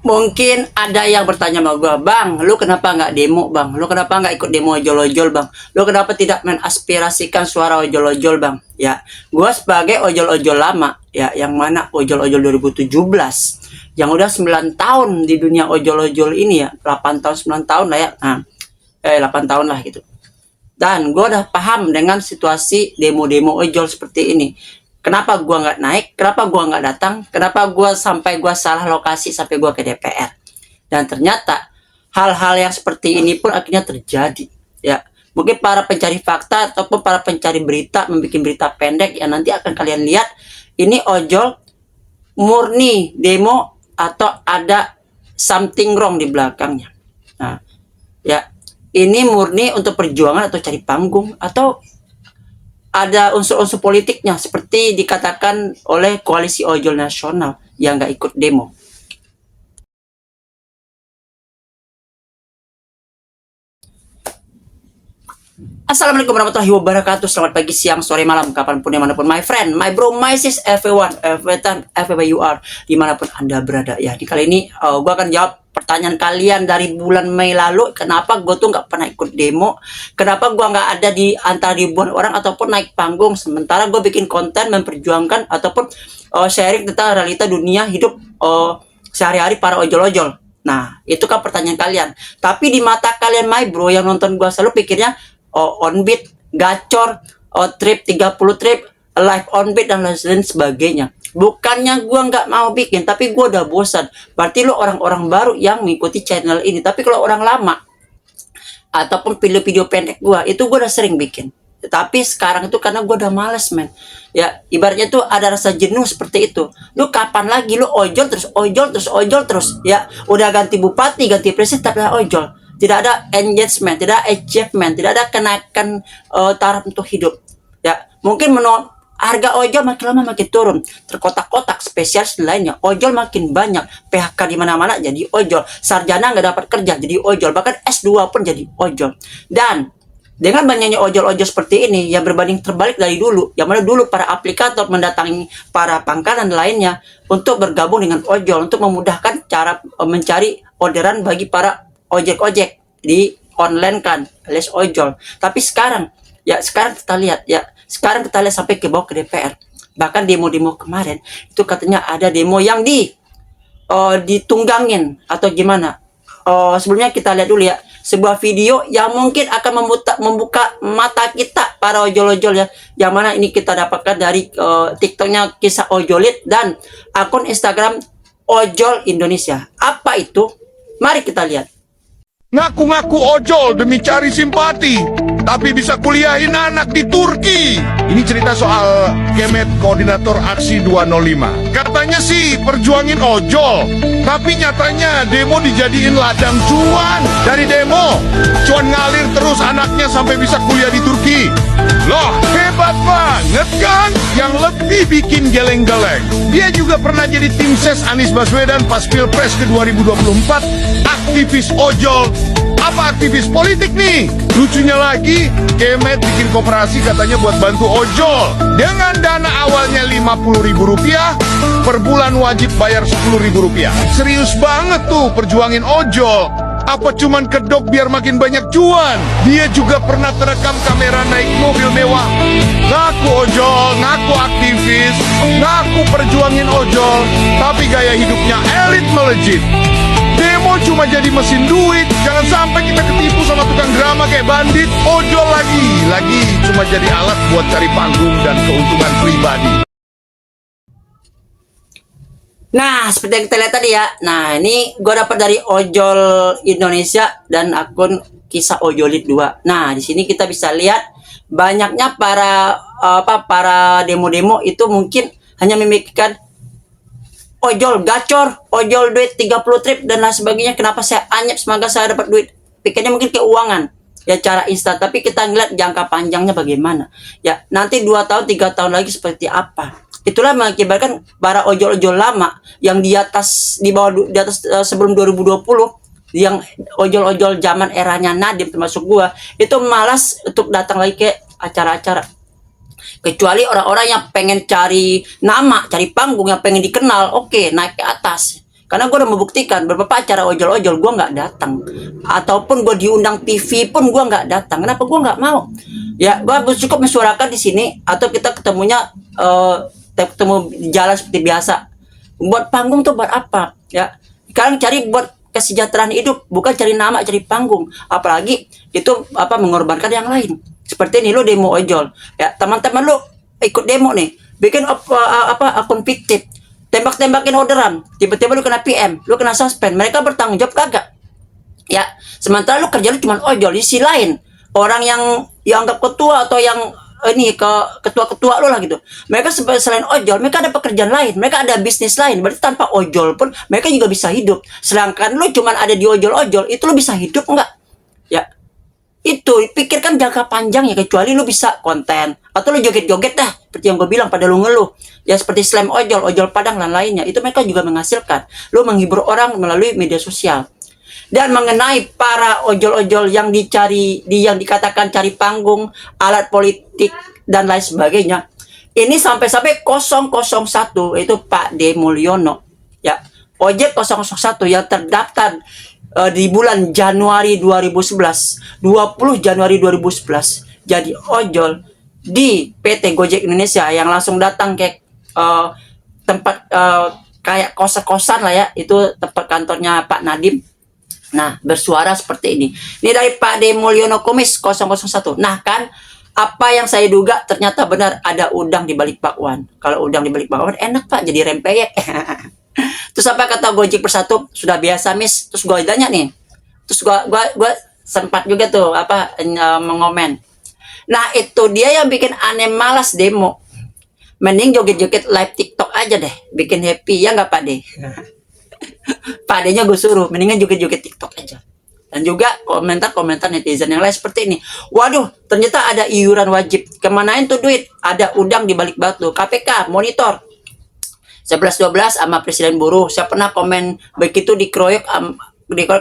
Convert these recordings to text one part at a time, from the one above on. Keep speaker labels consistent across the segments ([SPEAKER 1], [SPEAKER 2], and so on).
[SPEAKER 1] Mungkin ada yang bertanya sama gua, "Bang, lu kenapa nggak demo, Bang? Lu kenapa nggak ikut demo ojol-ojol, Bang? Lu kenapa tidak menaspirasikan suara ojol-ojol, Bang?" Ya, gua sebagai ojol-ojol lama, ya, yang mana ojol-ojol 2017, yang udah 9 tahun di dunia ojol-ojol ini ya, 8 tahun, 9 tahun lah ya. Nah, 8 tahun lah gitu. Dan gue udah paham dengan situasi demo-demo ojol seperti ini. Kenapa gue nggak naik? Kenapa gue nggak datang? Kenapa gue sampai gue salah lokasi sampai gue ke DPR? Dan ternyata hal-hal yang seperti ini pun akhirnya terjadi. Ya, mungkin para pencari fakta ataupun para pencari berita membuat berita pendek yang nanti akan kalian lihat ini ojol murni demo atau ada something wrong di belakangnya. Nah, ya, ini murni untuk perjuangan atau cari panggung atau ada unsur-unsur politiknya seperti dikatakan oleh koalisi ojol nasional yang nggak ikut demo. Assalamualaikum warahmatullahi wabarakatuh. Selamat pagi, siang, sore, malam, kapanpun, dimanapun, my friend, my bro, my sis, everyone, every time, everywhere you are, dimanapun anda berada. Ya, di kali ini gue akan jawab pertanyaan kalian dari bulan Mei lalu. Kenapa gue tuh nggak pernah ikut demo? Kenapa gue nggak ada di antara ribuan orang ataupun naik panggung? Sementara gue bikin konten memperjuangkan ataupun sharing tentang realita dunia hidup sehari-hari para ojol-ojol. Nah, itu kan pertanyaan kalian. Tapi di mata kalian, my bro, yang nonton gue selalu pikirnya on beat, gacor, trip 30 trip, live on beat dan lain sebagainya. Bukannya gue nggak mau bikin, tapi gue udah bosan. Berarti lo orang-orang baru yang mengikuti channel ini. Tapi kalau orang lama ataupun video-video pendek gue, itu gue udah sering bikin. Tapi sekarang itu karena gue udah males, men. Ya, ibaratnya tuh ada rasa jenuh seperti itu. Lu kapan lagi lu ojol terus, ojol terus, ojol terus. Ya, udah ganti bupati, ganti presiden, tapi ojol. Tidak ada engagement, tidak ada achievement, tidak ada kenaikan taraf untuk hidup. Ya, mungkin harga ojol makin lama makin turun, terkotak-kotak, spesialis lainnya, ojol makin banyak, PHK di mana-mana jadi ojol, sarjana nggak dapat kerja jadi ojol, bahkan S2 pun jadi ojol. Dan dengan banyaknya ojol-ojol seperti ini yang berbanding terbalik dari dulu, yang mana dulu para aplikator mendatangi para pangkalan lainnya untuk bergabung dengan ojol untuk memudahkan cara mencari orderan bagi para ojek-ojek di online kan alias ojol. Tapi sekarang kita lihat sampai ke bawah ke DPR. Bahkan demo-demo kemarin itu katanya ada demo yang ditunggangin atau gimana. Sebelumnya kita lihat dulu ya sebuah video yang mungkin akan membuka mata kita para ojol-ojol ya, yang mana ini kita dapatkan dari TikToknya Kisah Ojolit dan akun Instagram Ojol Indonesia. Apa itu? Mari kita lihat.
[SPEAKER 2] Ngaku-ngaku ojol demi cari simpati, tapi bisa kuliahin anak di Turki. Ini cerita soal Kemet Koordinator Aksi 205. Katanya sih perjuangin ojol, tapi nyatanya demo dijadiin ladang cuan. Dari demo, cuan ngalir terus anaknya sampai bisa kuliah di Turki. Loh, hebat banget kan? Yang lebih bikin geleng-geleng, dia juga pernah jadi tim ses Anies Baswedan pas Pilpres ke 2024. Aktivis ojol. Apa aktivis politik nih? Lucunya lagi, Kemet bikin koperasi katanya buat bantu ojol. Dengan dana awalnya Rp50.000, per bulan wajib bayar Rp10.000. Serius banget tuh perjuangin ojol. Apa cuman kedok biar makin banyak cuan? Dia juga pernah terekam kamera naik mobil mewah. Ngaku ojol, ngaku aktivis, ngaku perjuangin ojol, tapi gaya hidupnya elit melejit. Demo cuma jadi mesin duit. Jangan sampai kita ketipu sama tukang drama kayak bandit. Ojol lagi cuma jadi alat buat cari panggung dan keuntungan pribadi.
[SPEAKER 1] Nah, seperti yang kita lihat tadi ya. Nah, ini gue dapat dari Ojol Indonesia dan akun Kisah Ojolit 2. Nah, di sini kita bisa lihat banyaknya para demo-demo itu mungkin hanya memikirkan ojol gacor, ojol duit 30 trip dan lain sebagainya. Kenapa saya anyep, semoga saya dapat duit. Pikirnya mungkin keuangan. Ya, cara instan, tapi kita ngeliat jangka panjangnya bagaimana. Ya, nanti 2 tahun, 3 tahun lagi seperti apa. Itulah mengakibatkan para ojol-ojol lama yang di atas sebelum 2020, yang ojol-ojol zaman eranya Nadiem termasuk gua, itu malas untuk datang lagi ke acara-acara. Kecuali orang-orang yang pengen cari nama, cari panggung, yang pengen dikenal, oke, naik ke atas. Karena gue udah membuktikan beberapa acara ojol-ojol gue nggak datang, ataupun gue diundang TV pun gue nggak datang. Kenapa gue nggak mau? Ya, gue cukup mensuarakan di sini, atau kita ketemunya ketemu di jalan seperti biasa. Buat panggung tuh buat apa? Ya, sekarang cari buat kesejahteraan hidup, bukan cari nama, cari panggung. Apalagi itu mengorbankan yang lain. Seperti ini, lu demo ojol. Ya, teman-teman lu ikut demo nih, bikin akun fiktif, tembak-tembakin orderan, tiba-tiba lu kena PM, lu kena suspend, mereka bertanggung jawab kagak? Ya, sementara lu kerja lu cuma ojol. Di sisi lain, orang yang anggap ketua atau yang ini ketua-ketua lu lah gitu, mereka selain ojol, mereka ada pekerjaan lain, mereka ada bisnis lain. Berarti tanpa ojol pun mereka juga bisa hidup. Sedangkan lu cuma ada di ojol-ojol, itu lu bisa hidup enggak? Ya, itu pikirkan jangka panjang ya, kecuali lu bisa konten atau lu joget-joget dah seperti yang gue bilang pada lu ngeluh ya, seperti slam ojol, ojol padang dan lainnya, itu mereka juga menghasilkan. Lu menghibur orang melalui media sosial. Dan mengenai para ojol-ojol yang yang dikatakan cari panggung, alat politik dan lain sebagainya, ini sampai-sampai 001 itu Pak D Mulyono ya, Ojek 001 yang terdaftar di bulan Januari 2011, 20 Januari 2011 jadi ojol di PT Gojek Indonesia, yang langsung datang ke tempat kayak kos-kosan lah ya, itu tempat kantornya Pak Nadiem. Nah, bersuara seperti ini. Ini dari Pak D Mulyono Kumis 001. Nah kan, apa yang saya duga ternyata benar, ada udang di balik bakwan. Kalau udang di balik bakwan enak Pak, jadi rempeyek. Terus apa kata Gojek Bersatu? Sudah biasa Miss. Terus gue tanya nih. Terus gue sempat juga tuh mengomen. Nah, itu dia yang bikin aneh, malas demo. Mending joget-joget live TikTok aja deh, bikin happy ya nggak Pak D? Pak D-nya gue suruh mendingan joget-joget TikTok aja. Dan juga komentar-komentar netizen yang lain seperti ini. Waduh, ternyata ada iuran wajib. Kemanain tuh duit? Ada udang di balik batu. KPK monitor 11-12 sama presiden buruh. Saya pernah komen begitu dikeroyok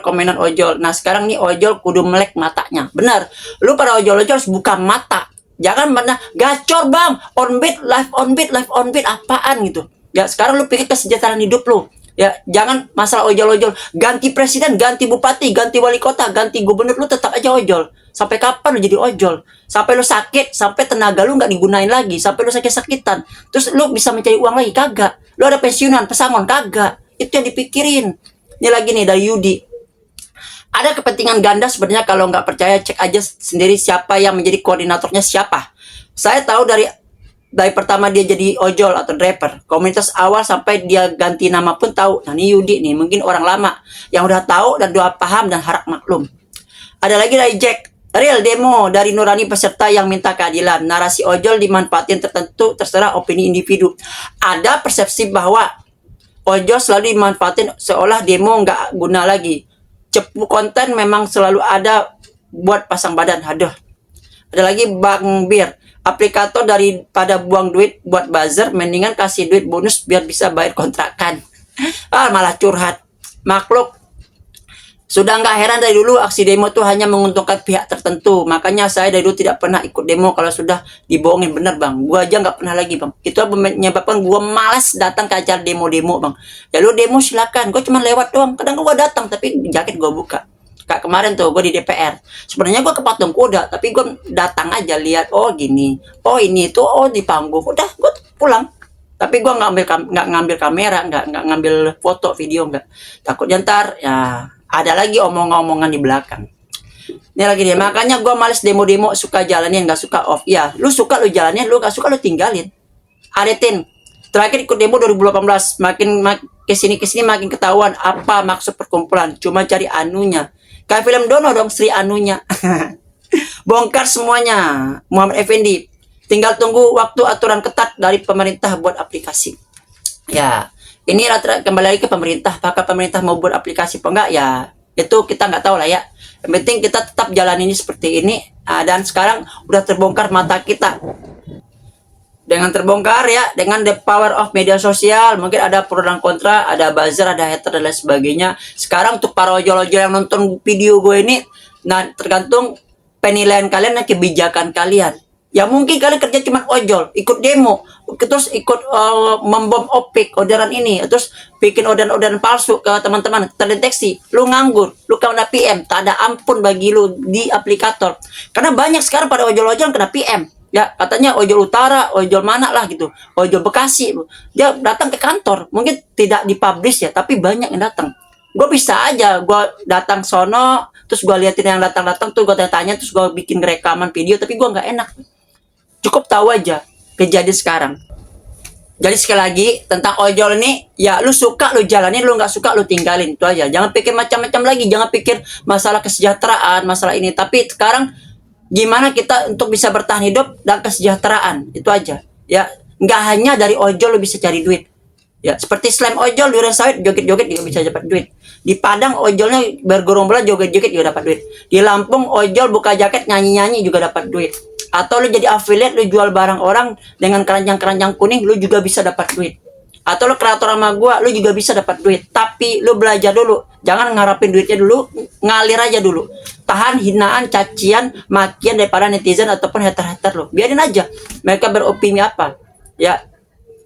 [SPEAKER 1] komenan ojol. Nah sekarang nih ojol kudu melek matanya. Benar, lu para ojol-ojol harus buka mata. Jangan pernah gacor bang, on beat, live on beat, apaan gitu. Ya sekarang lu pikir kesejahteraan hidup lu. Ya, jangan masalah ojol-ojol. Ganti presiden, ganti bupati, ganti wali kota, ganti gubernur, lu tetap aja ojol. Sampai kapan lu jadi ojol? Sampai lu sakit, sampai tenaga lu nggak digunain lagi, sampai lu sakit-sakitan. Terus lu bisa mencari uang lagi? Kagak. Lu ada pensiunan, pesangon? Kagak. Itu yang dipikirin. Ini lagi nih dari Yudi. Ada kepentingan ganda sebenarnya, kalau nggak percaya cek aja sendiri siapa yang menjadi koordinatornya siapa. Saya tahu dari pertama dia jadi ojol atau driver, komunitas awal sampai dia ganti nama pun tahu. Nah ini Yudi nih, mungkin orang lama yang udah tahu dan udah paham dan harap maklum. Ada lagi dari Jack, real demo dari nurani peserta yang minta keadilan. Narasi ojol dimanfaatin tertentu, terserah opini individu. Ada persepsi bahwa ojol selalu dimanfaatin seolah demo nggak guna lagi. Cepu konten memang selalu ada buat pasang badan. Aduh. Ada lagi Bang Bir, aplikator daripada buang duit buat buzzer, mendingan kasih duit bonus biar bisa bayar kontrakan. Malah curhat. Makhluk. Sudah nggak heran dari dulu aksi demo tuh hanya menguntungkan pihak tertentu. Makanya saya dari dulu tidak pernah ikut demo kalau sudah dibohongin. Bener bang, gua aja nggak pernah lagi bang. Itu menyebabkan gua malas datang ke acara demo-demo bang. Ya lu demo silakan, gua cuma lewat doang. Kadang gua datang tapi jaket gua buka. Kayak kemarin tuh gue di DPR, sebenarnya gue ke patung kuda, tapi gue datang aja lihat, oh gini, oh ini tuh, oh di panggung, udah gue pulang. Tapi gue nggak ngambil kamera, nggak ngambil foto video, nggak, takut ntar ya ada lagi omong-omongan di belakang. Ini lagi nih, makanya gue males demo-demo, suka jalannya nggak suka off. Ya lu suka lu jalannya, lu nggak suka lu tinggalin. Adetin terakhir ikut demo 2018, makin kesini makin ketahuan apa maksud perkumpulan, cuma cari anunya. Kayak film Dono dong, Sri Anunya. Bongkar semuanya, Muhammad Effendi. Tinggal tunggu waktu aturan ketat dari pemerintah buat aplikasi. Ya, ini kembali lagi ke pemerintah. Apakah pemerintah mau buat aplikasi apa enggak? Ya, itu kita nggak tahu lah ya. Yang penting kita tetap jalan ini seperti ini. Dan sekarang udah terbongkar mata kita. Dengan terbongkar ya, dengan the power of media sosial, mungkin ada pro dan kontra, ada buzzer, ada hater dan lain sebagainya. Sekarang untuk para ojol-ojol yang nonton video gue ini, nah tergantung penilaian kalian dan kebijakan kalian. Ya mungkin kalian kerja cuma ojol, ikut demo, terus ikut membom opik orderan ini, terus bikin orderan-orderan palsu ke teman-teman, terdeteksi, lu nganggur, lu kena PM, tak ada ampun bagi lu di aplikator. Karena banyak sekarang pada ojol-ojol kena PM. Ya katanya ojol utara, ojol mana lah gitu, ojol Bekasi, dia datang ke kantor, mungkin tidak dipublish ya, tapi banyak yang datang. Gue bisa aja, gue datang sono, terus gue liatin yang datang-datang tuh, gue tanya, terus gue bikin rekaman video, tapi gue nggak enak. Cukup tahu aja kejadian sekarang. Jadi sekali lagi tentang ojol ini, ya lu suka lu jalanin, lu nggak suka lu tinggalin, itu aja. Jangan pikir macam-macam lagi, jangan pikir masalah kesejahteraan, masalah ini. Tapi sekarang gimana kita untuk bisa bertahan hidup dan kesejahteraan, itu aja. Ya nggak hanya dari ojol lu bisa cari duit. Ya seperti slam ojol, durian sawit, joget-joget juga bisa dapat duit. Di Padang ojolnya bergerombolan joget-joget juga dapat duit. Di Lampung ojol buka jaket nyanyi-nyanyi juga dapat duit. Atau lu jadi affiliate, lu jual barang orang dengan keranjang-keranjang kuning, lu juga bisa dapat duit. Atau lu kreator sama gua, lu juga bisa dapat duit. Tapi lu belajar dulu, jangan ngarapin duitnya dulu, ngalir aja dulu. Tahan hinaan, cacian, makian daripada netizen ataupun hater-hater lu. Biarin aja mereka beropini apa. Ya,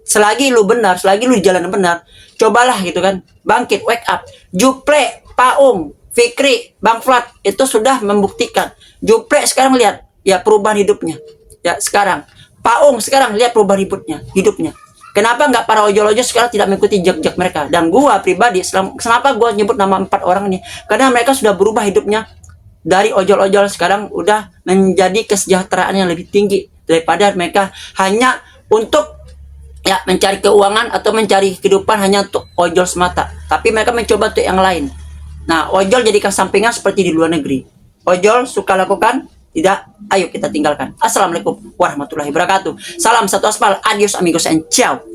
[SPEAKER 1] selagi lu benar, selagi lu jalan benar, cobalah gitu kan. Bangkit, wake up. Juple, Paung, Fikri, Bang Flat itu sudah membuktikan. Juple sekarang lihat ya perubahan hidupnya. Ya sekarang Paung sekarang lihat perubahan hidupnya. Kenapa nggak para ojol-ojol sekarang tidak mengikuti jejak mereka? Dan gua pribadi, kenapa gua nyebut nama 4 orang ini? Karena mereka sudah berubah hidupnya dari ojol-ojol sekarang udah menjadi kesejahteraan yang lebih tinggi daripada mereka hanya untuk ya mencari keuangan atau mencari kehidupan hanya untuk ojol semata. Tapi mereka mencoba untuk yang lain. Nah, ojol jadikan sampingan seperti di luar negeri. Ojol suka lakukan, tidak, ayo kita tinggalkan. Assalamualaikum warahmatullahi wabarakatuh. Salam satu aspal, adios amigos and ciao.